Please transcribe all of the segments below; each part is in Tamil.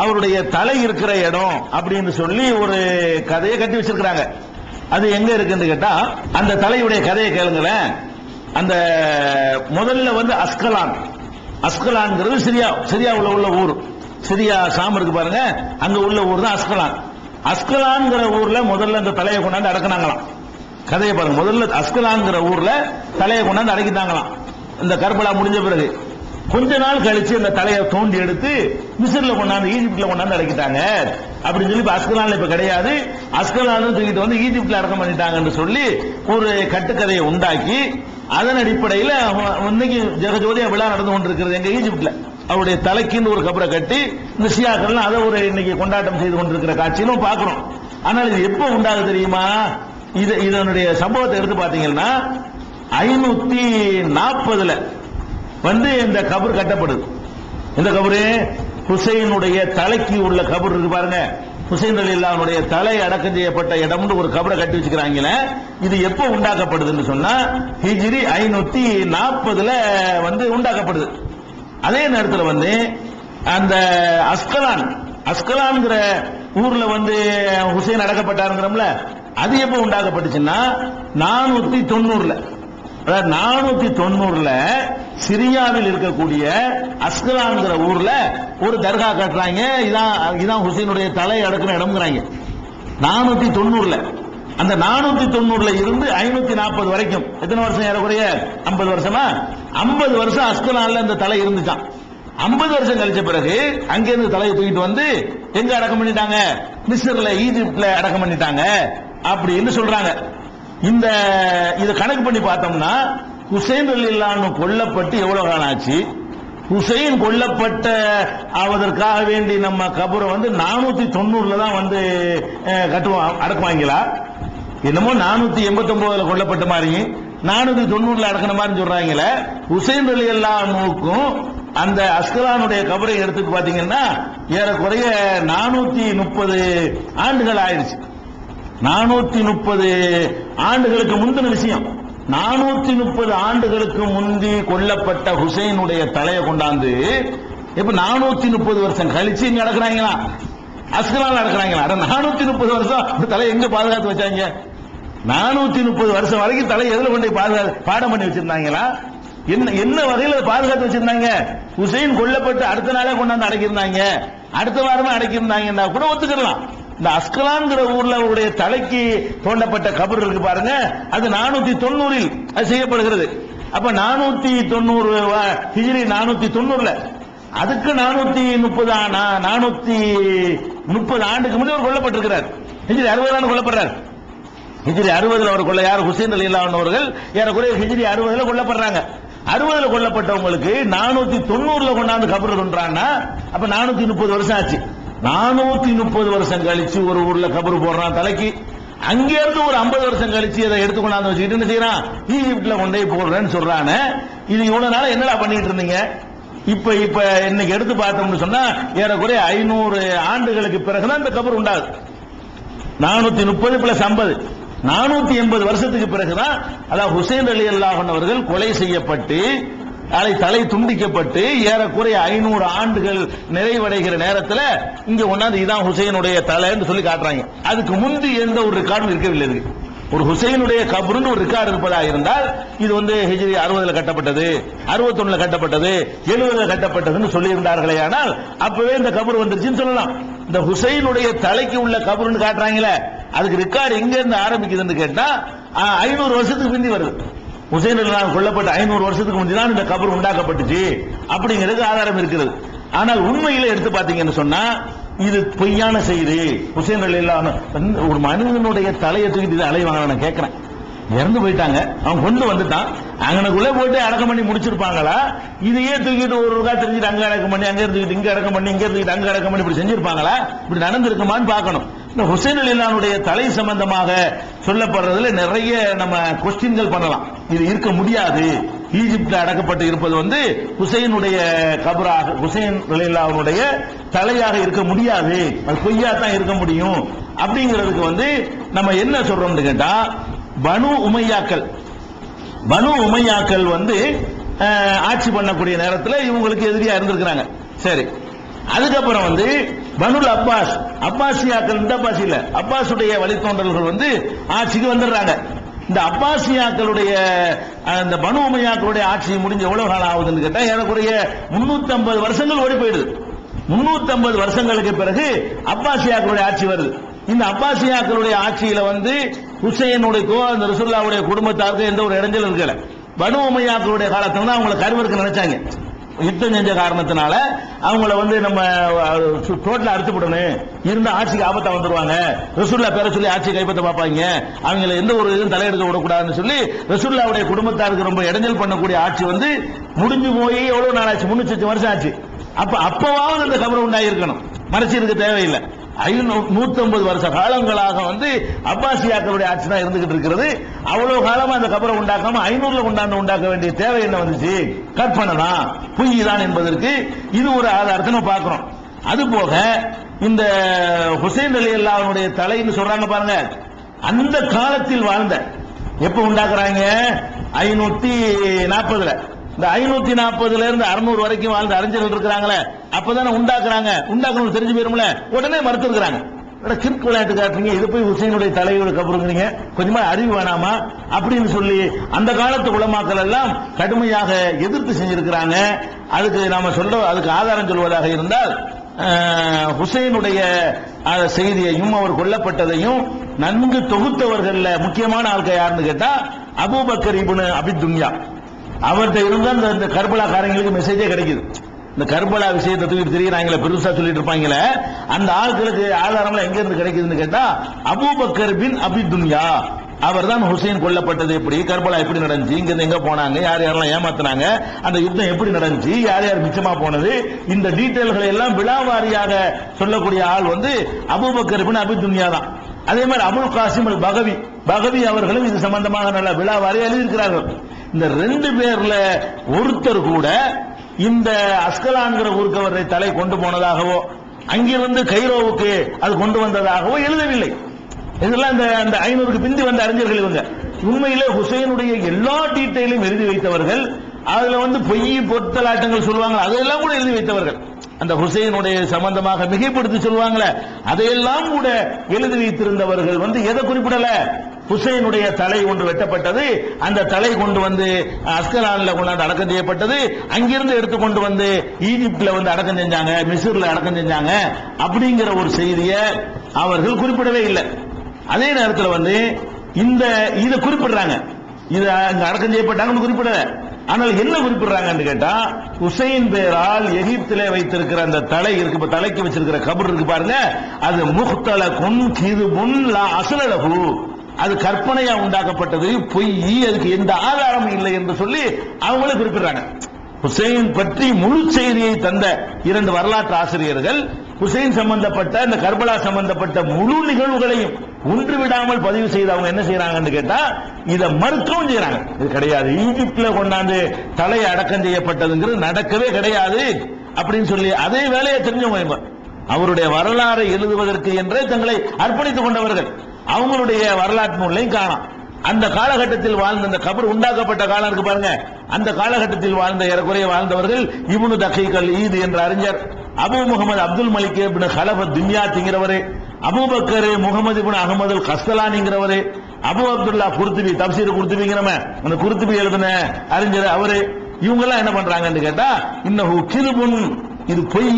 அவருடைய தலை இருக்கிற இடம் அப்படின்னு சொல்லி ஒரு கதையை கட்டி வச்சிருக்கிறாங்க. அது எங்க இருக்குன்னு கேட்டா, அந்த தலையுடைய கதையை கேளுங்களேன். அந்த முதல்ல வந்து அஸ்கலான்ங்கிறது சிரியாவுல உள்ள ஊர். சிரியா ஷாம் இருக்கு பாருங்க, அங்க உள்ள ஊர் தான் அஸ்கலான். அஸ்கலான்ங்கிற ஊர்ல முதல்ல அந்த தலையை கொண்டாந்து அடக்குனாங்களாம். கதையை பாருங்க, முதல்ல அஸ்கலான்ங்கிற ஊர்ல தலையை கொண்டாந்து அடக்கிட்டாங்களாம். இந்த கர்பலா முடிஞ்ச பிறகு கொஞ்ச நாள் கழிச்சு அந்த தலையை தோண்டி எடுத்து மிஸ்ர்ல கொண்டாந்து ஈஜிப்ட்ல கொண்டாந்து அடக்கிட்டாங்க அப்படின்னு சொல்லி அஸ்கலான்ல இப்ப கிடையாது, அஸ்கலான் தூக்கிட்டு வந்து ஈஜிப்ட்ல அடக்கம் பண்ணிட்டாங்கன்னு சொல்லி ஒரு கட்டுக்கதையை உண்டாக்கி அதன் அடிப்படையில் இன்னைக்கு ஜெகஜோதியா விழா நடந்து கொண்டிருக்கிறது எங்க ஈஜிப்ட்ல. அவருடைய தலைக்குன்னு ஒரு கபரை கட்டி இந்த ஷியாக்கள் அதை ஒரு இன்னைக்கு கொண்டாட்டம் செய்து கொண்டிருக்கிற காட்சியும் பார்க்கிறோம். ஆனால் இது எப்ப உண்டாகுது தெரியுமா? இதனுடைய சம்பவத்தை எடுத்து பாத்தீங்கன்னா 540 வந்து இந்த கபர் கட்டப்படுது. இந்த கபரு ஹுசைனுடைய தலைக்கு உள்ள கபர் இருக்கு பாருங்க, ஹுசைன் ரலியல்லாஹுடைய தலை அடக்கம் செய்யப்பட்ட இடம்னு ஒரு கபரை கட்டி வச்சுக்கிறாங்க. இது எப்ப உண்டாக்கப்படுதுன்னு சொன்னா ஹிஜ்ரி 540 வந்து உண்டாக்கப்படுது. அதே நேரத்தில் வந்து அந்த அஸ்கலான்ங்கிற ஊர்ல வந்து ஹுசைன் அடக்கப்பட்டாருங்கிறோம்ல, அது எப்ப உண்டாக்கப்பட்டுச்சுன்னா 490. அதாவது 490 சிரியாவில் இருக்கக்கூடிய அஸ்கலான்ங்கிற ஊர்ல ஒரு தர்கா கட்டுறாங்க. இதான் ஹுசைனுடைய தலை அடக்கின இடம்ங்கிறாங்க. 490 அந்த 490 இருந்து 540 வரைக்கும் எத்தனை வருஷம்? ஏறக்குறைய 50 வருஷமா? 50 வருஷம் அஸ்கலான்ல இந்த தலை இருந்துச்சான். 50 வருஷம் கழிச்ச பிறகு அங்கிருந்து தலையை தூக்கிட்டு வந்து எங்க அடக்கம் பண்ணிட்டாங்க? மிஸ்ர்ல, ஈஜிப்ட்ல அடக்கம் பண்ணிட்டாங்க அப்படின்னு சொல்றாங்க. இத கணக்கு பண்ணி பார்த்தோம்னா ஹுசைன் ரலியல்லாஹு கொல்லப்பட்டு எவ்வளவு காலம் ஆச்சு? ஹுசைன் கொல்லப்பட்ட ஆவதற்காக வேண்டி நம்ம கபரை வந்து 490 தான் வந்து கட்டுவோம், அடக்குவாங்களா? என்னமோ 489 கொல்லப்பட்ட மாதிரி 490 அடக்கின மாதிரி சொல்றாங்களே. ஹுசைன் ரலியல்லாஹுக்கும் அந்த அஸ்கலானுடைய கபரை எடுத்துட்டு பாத்தீங்கன்னா ஏறக்குறைய 430 ஆண்டுகள் ஆயிடுச்சு. 430 ஆண்டுகளுக்கு முந்தின விஷயம். 430 ஆண்டுகளுக்கு முந்தி கொல்லப்பட்ட ஹுசைனுடைய தலையை கொண்டாந்து இப்ப 430 வருஷம் கழிச்சு இங்க அடக்குறாங்களா? அஸ்கலான் அடக்குறாங்களா? 430 வருஷம் தலை எங்க பாதுகாத்து வச்சாங்க? 430 வருஷம் வரைக்கும் தலை எதுல கொண்டு பாடம் பண்ணி வச்சிருந்தாங்களா? என்ன வகையில பாதுகாத்து வச்சிருந்தாங்க? ஹுசைன் கொல்லப்பட்டு அடுத்த நாளே கொண்டாந்து அடக்கியிருந்தாங்க, அடுத்த வாரமே அடக்கியிருந்தாங்கன்னா கூட ஒத்துக்கலாம். இந்த அஸ்கலான்ங்கிற ஊர்ல அவருடைய தலைக்கு தோண்டப்பட்ட கபர் இருக்கு பாருங்க, அது 490 அது செய்யப்படுகிறது. அப்ப 490 ஹிஜ்ரி 490 அதுக்கு 430 ஆண்டுக்கு முன்னாடி அவர் கொல்லப்பட்டிருக்கிறார். ஹிஜ்ரி 60 கொல்லப்படுறார். ஹிஜ்ரி 60 அவர் கொல்ல யார்? ஹுசைன் ரலியல்லாஹு அவர்கள் ஏறக்குறைய ஹிஜ்ரி 60 கொல்லப்படுறாங்க. 60 கொல்லப்பட்டவங்களுக்கு 490 கொண்டாந்து கபர் கொண்டான்னா அப்ப 430 வருஷம் ஆச்சு. 430 வருஷம் கழிச்சு ஒரு ஊர்ல கபர் போடுறான் தலைக்கு. அங்க இருந்து ஒரு 50 வருஷம் கழிச்சு அதை எடுத்து கொண்டாந்து வச்சுக்கிட்டு என்ன செய்யறான்? ஈஜிப்ட்ல கொண்டே போடுறேன்னு சொல்றானே. இது இவ்வளவு நாள் என்னடா பண்ணிட்டு இருந்தீங்க? இப்ப இன்னைக்கு எடுத்து பார்த்தோம்னு சொன்னா ஏறக்குறைய 500 ஆண்டுகளுக்கு பிறகுதான் இந்த கபர் உண்டாகுது. 430 பிளஸ் 50 480 வருஷத்துக்கு பிறகுதான் அதாவது ஹுசைன் ரலியல்லாஹு அவர்கள் கொலை செய்யப்பட்டு தலை துண்டிக்கப்பட்டு ஏறக்குறைய 500 ஆண்டுகள் நிறைவடைகிற நேரத்தில் இங்க ஒன்னாந்து இதான் ஹுசைனுடைய தலைன்னு சொல்லி காட்டுறாங்க. அதுக்கு முந்தி எந்த ஒரு ரெக்கார்டும் இருக்கவில்லை. இருக்கு ஒரு ஹுசைனுடைய கபருன்னு ஒரு ரெக்கார்டு இருப்பதாக இருந்தால் இது வந்து ஹிஜ்ரி 60 கட்டப்பட்டது, 61 கட்டப்பட்டது, 70 கட்டப்பட்டதுன்னு சொல்லி இருந்தார்களே. ஆனால் அப்பவே இந்த கபர் வந்துருச்சுன்னு சொல்லலாம். இந்த ஹுசைனுடைய தலைக்கு உள்ள கபருன்னு காட்டுறாங்களே, அதுக்கு ரெக்கார்டு எங்க இருந்து ஆரம்பிக்குதுன்னு கேட்டா 500 வருஷத்துக்கு முந்தி வருது. ஹுசைன் ரலியல்லாஹு கொல்லப்பட்ட 500 வருஷத்துக்கு முந்தி தான் இந்த கபர் உண்டாக்கப்பட்டுச்சு அப்படிங்கிறதுக்கு ஆதாரம் இருக்கிறது. ஆனால் உண்மையில எடுத்து பாத்தீங்கன்னு சொன்னா இது பொய்யான செய்தி. ஹுசைன் ரலியல்லாஹு ஒரு மனிதனுடைய தலையை தூக்கிட்டு அலைவாங்க. நான் கேட்கிறேன், இறந்து போயிட்டாங்க, அவன் கொண்டு வந்துட்டான், அங்கனக்குள்ள போட்டு அடக்கம் பண்ணி முடிச்சிருப்பாங்களா? இதையே தூக்கிட்டு ஒரு ரூபா தெரிஞ்சுட்டு அங்க அடக்கம் பண்ணி, அங்க இருந்துக்கிட்டு இங்க அடக்கம் பண்ணி, இங்க இருந்துக்கிட்டு அங்க அடக்கம் பண்ணி இப்படி செஞ்சிருப்பாங்களா? இப்படி நடந்திருக்குமான்னு பார்க்கணும். இந்த ஹுசைன் ரலியல்லாஹுடைய தலை சம்பந்தமாக சொல்லப்படுறதுல நிறைய நம்ம கொஸ்டின்கள் பண்ணலாம். இது இருக்க முடியாது. ஈஜிப்ட்ல அடக்கப்பட்டு இருப்பது வந்து ஹுசைனுடைய கபராக, ஹுசைன் ரலியல்லாஹுடைய தலையாக இருக்க முடியாது, அது பொய்யா தான் இருக்க முடியும். அப்படிங்கிறதுக்கு வந்து நம்ம என்ன சொல்றோம்னு கேட்டா, பனு உமையாக்கள் வந்து ஆட்சி பண்ணக்கூடிய நேரத்தில் இவங்களுக்கு எதிரியா இருந்திருக்கிறாங்க. சரி, அதுக்கப்புறம் வந்து பனுல் அப்பாஸ், அப்பாசியாக்கள், இந்த அப்பாஸ் இல்ல, அப்பாசுடைய வழித்தோன்றல்கள் வந்து ஆட்சிக்கு வந்துடுறாங்க. இந்த அப்பாசியாக்களுடைய அந்த பனு உமையாக்களுடைய ஆட்சி முடிஞ்ச எவ்வளவு காலம் ஆகுதுன்னு கேட்டா ஏறக்குறைய 350 வருஷங்கள் ஓடி போயிடுது. 350 வருஷங்களுக்கு பிறகு அப்பாசியாக்களுடைய ஆட்சி வருது. இந்த அப்பாசியாக்களுடைய ஆட்சியில வந்து ஹுசைனுடைய அந்த ரசூலுல்லாஹ்வுடைய குடும்பத்தாருக்கு எந்த ஒரு இடைஞ்சல் இருக்கல. பனு உமையாக்களுடைய காலத்துல தான் அவங்களை கருவறுக்க நினைச்சாங்க. யுத்தம் செஞ்ச காரணத்தினால அவங்கள வந்து நம்ம டோட்டலா அறுத்து விடணும், இருந்த ஆட்சிக்கு ஆபத்தா வந்துருவாங்க, ரசூலுல்லாஹ் பேர சொல்லி ஆட்சி கைப்பற்ற பார்ப்பாங்க, அவங்கள எந்த ஒரு இதுவும் தலையெடுக்க விடக்கூடாதுன்னு சொல்லி ரசூலுல்லாஹ்வுடைய குடும்பத்தாருக்கு ரொம்ப இடைஞ்சல் பண்ணக்கூடிய ஆட்சி வந்து முடிஞ்சு போய் எவ்வளவு நாள் ஆச்சு? 300 வருஷம் ஆச்சு. அப்பவாவது அந்த கபர் உண்டாயிருக்கணும், மறைச்சு இருக்க தேவையில்லை. 150 வருஷ காலங்களாக வந்து அப்பாசியாக்களுடைய ஆட்சி தான் இருந்துகிட்டு இருக்கிறது. அவ்வளவு காலமா அந்த கபரை உண்டாக்காம 500ல உண்டாக்க வேண்டிய தேவை என்ன வந்துச்சு? கற்பனை தான், பொய் தான் என்பதற்கு இது ஒரு ஆதாரத்தை நம்ம பார்க்கிறோம். அது போக இந்த ஹுசைன் ரலியல்லாஹு அன்ஹுடைய தலைன்னு சொல்றாங்க பாருங்க, அந்த காலத்தில் வாழ்ந்த, எப்ப உண்டாக்குறாங்க? 540ல. இந்த 540ல இருந்து 600 வரைக்கும் வாழ்ந்த அறிஞர்கள் இருக்கிறாங்களே, அப்பதானே உண்டாக்குறாங்க. உண்டாக்கணும் தெரிஞ்சு போயிரும்ல, உடனே மறுத்து இருக்கிறாங்க. கிறுக்கு விளையாட்டு காட்டுறீங்க, இது போய் ஹுசைனுடைய தலையோட கபருங்கிறீங்க, கொஞ்சமா அறிவு வேணாமா அப்படின்னு சொல்லி அந்த காலத்து உலமாக்கள் எல்லாம் கடுமையாக எதிர்த்து செஞ்சிருக்கிறாங்க. அதுக்கு நாம அதுக்கு ஆதாரம் சொல்வதாக இருந்தால் ஹுசைனுடைய செய்தியையும் அவர் கொல்லப்பட்டதையும் நன்கு தொகுத்தவர்கள் முக்கியமான ஆட்கள் யாருன்னு கேட்டா அபூபக்கர் இப்னு அபி துன்யா. அவர்கிட்ட இருந்தா இந்த கர்பலா காரங்களுக்கு மெசேஜே கிடைக்குது. இந்த கர்பலா விஷயத்தை தூக்கி தெரியுறாங்களே, பெருசா சொல்லிட்டு இருப்பாங்களே, அந்த ஆட்களுக்கு ஆதாரம் எங்க இருந்து கிடைக்குதுன்னு கேட்டா அபூபக்கர் பின் அபி துன்யா அவர் தான் ஹுசைன் கொல்லப்பட்டது எப்படி, கர்பலா எப்படி நடந்துச்சு, இங்க எங்க போனாங்க, யார் யாரெல்லாம் ஏமாத்தினாங்க, அந்த யுத்தம் எப்படி நடந்துச்சு, யார் யார் மிச்சமா போனது, இந்த டீட்டெயில்களை எல்லாம் விழாவாரியாக சொல்லக்கூடிய ஆள் வந்து அபூபக்கர் பின் அபி துன்யா தான். அதே மாதிரி அபுல் காசிம் அல் பகவி அவர்களும் இது சம்பந்தமாக நல்ல விழாவாரியாக எழுதியிருக்கிறார்கள். இந்த 2 பேர்ல ஒருத்தர் கூட இந்த அஸ்கலான்கிற ஊருக்கு அவரை தலை கொண்டு போனதாகவோ அங்கிருந்து கைரோவுக்கு அது கொண்டு வந்ததாகவோ எழுதவில்லை. இதெல்லாம் இந்த 500க்கு பிந்தி வந்த அறிஞர்கள் இவங்க. உண்மையிலே ஹுசைனுடைய எல்லா டீட்டெயிலும் எழுதி வைத்தவர்கள். அதுல வந்து பொய் பொத்தலாட்டங்கள் சொல்லுவாங்க, அதையெல்லாம் கூட எழுதி வைத்தவர்கள். அந்த ஹுசைனுடைய சம்பந்தமாக மிகைப்படுத்தி சொல்லுவாங்களே, அதையெல்லாம் கூட எழுதி வைத்திருந்தவர்கள் வந்து எதை குறிப்பிடல? ஹுசைனுடைய தலை ஒன்று வெட்டப்பட்டது, அந்த தலை கொண்டு வந்து அஸ்கலான்ல கொண்டாந்து அடக்கம் செய்யப்பட்டது, அங்கிருந்து எடுத்து கொண்டு வந்து ஈஜிப்ட்ல வந்து அடக்கம் செஞ்சாங்க, மிஸ்ர்ல அடக்கம் செஞ்சாங்க அப்படிங்கிற ஒரு செய்தியை அவர்கள் குறிப்பிடவே இல்லை. அதே நேரத்தில் வந்து இதை குறிப்பிடுறாங்க, இது அங்க அடக்கம் செய்யப்பட்டாங்கன்னு குறிப்பிடல. ஆனால் என்ன குறிப்பிடுறாங்கன்னு கேட்டா ஹுசைன் பேரால் எகிப்திலே வைத்திருக்கிற அந்த தலை இருக்கு, இப்ப தலைக்கு வச்சிருக்கிற கபர் இருக்கு பாருங்க, அது முஹ்தலகுன் கிதுபுன் லா அஸ்லலஹு, அது கற்பனையா உண்டாக்கப்பட்டது, பொய், அதுக்கு எந்த ஆதாரமும் இல்லை என்று சொல்லி அவங்களே குறிப்பிடுறாங்க. ஹுசைன் பற்றி முழு செய்தியை தந்த 2 வரலாற்று ஆசிரியர்கள் ஹுசைன் சம்பந்தப்பட்ட இந்த கர்பலா சம்பந்தப்பட்ட முழு நிகழ்வுகளையும் ஒன்று விடாமல் பதிவு செய்து அவங்க என்ன செய்யறாங்கன்னு கேட்டா இதை மறுக்கவும் செய்யறாங்க. இது கிடையாது, ஈஜிப்ட்ல கொண்டாந்து தலை அடக்கம் செய்யப்பட்டதுங்கிறது நடக்கவே கிடையாது அப்படின்னு சொல்லி அதே வேலையை தெரிஞ்சவங்க, அவருடைய வரலாறை எழுதுவதற்கு என்றே தங்களை அர்ப்பணித்துக் கொண்டவர்கள். அவங்களுடைய வரலாற்று நூலையும் காணாம். அந்த காலகட்டத்தில் வாழ்ந்த அந்த கபர் உண்டாக்கப்பட்ட காலம் இருக்கு பாருங்க, அந்த காலகட்டத்தில் வாழ்ந்த ஏறக்குறைய வாழ்ந்தவர்கள் இப்னு தகீக் அல் ஈத் என்ற அறிஞர், அபு முகமது அப்துல் மலிக் இப்னு கலஃப் துன்யாத்திங்கிறவரு, அபூபக்கர் முகமது இப்னு அஹமது அல் கஸ்தலானிங்கிறவரு, அபு அப்துல்லா குர்துபி, தப்சீர் குர்துபிங்கிறவன் அந்த குர்துபி எழுதின அறிஞர் அவரு. இவங்க எல்லாம் என்ன பண்றாங்கன்னு கேட்டா இன்னஹு கிதுபுன், இது பொய்,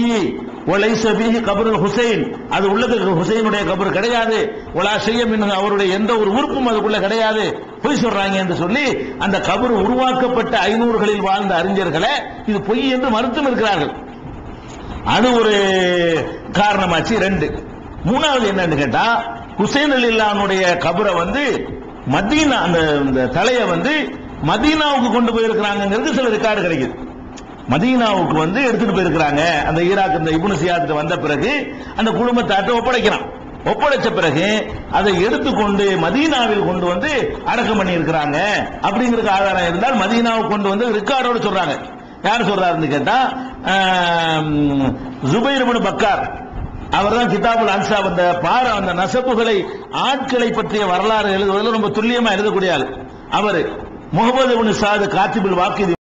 வலைஸ ஃபீஹி கபருல் ஹுசைன், அது உள்ளது ஹுசைனுடைய கபர் கிடையாது, வலா ஷைஅ மின்ஹு, அவருடைய எந்த ஒரு உறுப்பும் அதுக்குள்ள கிடையாது, பொய் சொல்றாங்க என்று சொல்லி அந்த கபர் உருவாக்கப்பட்ட 500களில் வாழ்ந்த அறிஞர்களை இது பொய் என்று மறுத்தும் இருக்கிறார்கள். அது ஒரு காரணமாச்சு. 2 மூணாவது என்னன்னு கேட்டா ஹுசைன் ரலியல்லாஹுடைய கபரை வந்து மதீனா, அந்த தலையை வந்து மதீனாவுக்கு கொண்டு போயிருக்கிறாங்கிறது சில ரெக்கார்டு கிடைக்குது. மதீனாவுக்கு வந்து எடுத்துட்டு போயிருக்கிறாங்க. அந்த ஈராக் இந்த இப்னு சியாத் வந்த பிறகு அந்த குடும்பத்தாட்ட ஒப்படைக்கிறான். ஒப்படைச்ச பிறகு அதை எடுத்துக்கொண்டு மதீனாவில் கொண்டு வந்து அடக்கம் பண்ணி இருக்கிறாங்க அப்படிங்கிறது ஆதாரம் இருந்தால் மதீனாவுக்கு கொண்டு வந்து ரெக்கார்டோடு சொல்றாங்க. யார் சொல்றாருன்னு கேட்டா ஜுபைர் இப்னு பக்கார், அவர் தான் கிதாபுல் அன்சாப், அந்த நசபுகளை ஆட்களை பற்றிய வரலாறு எழுதுவதில் ரொம்ப துல்லியமா எழுதக்கூடிய ஆள். அவர் முகமது இப்னு சாத் காத்திபுல் வாக்கிதி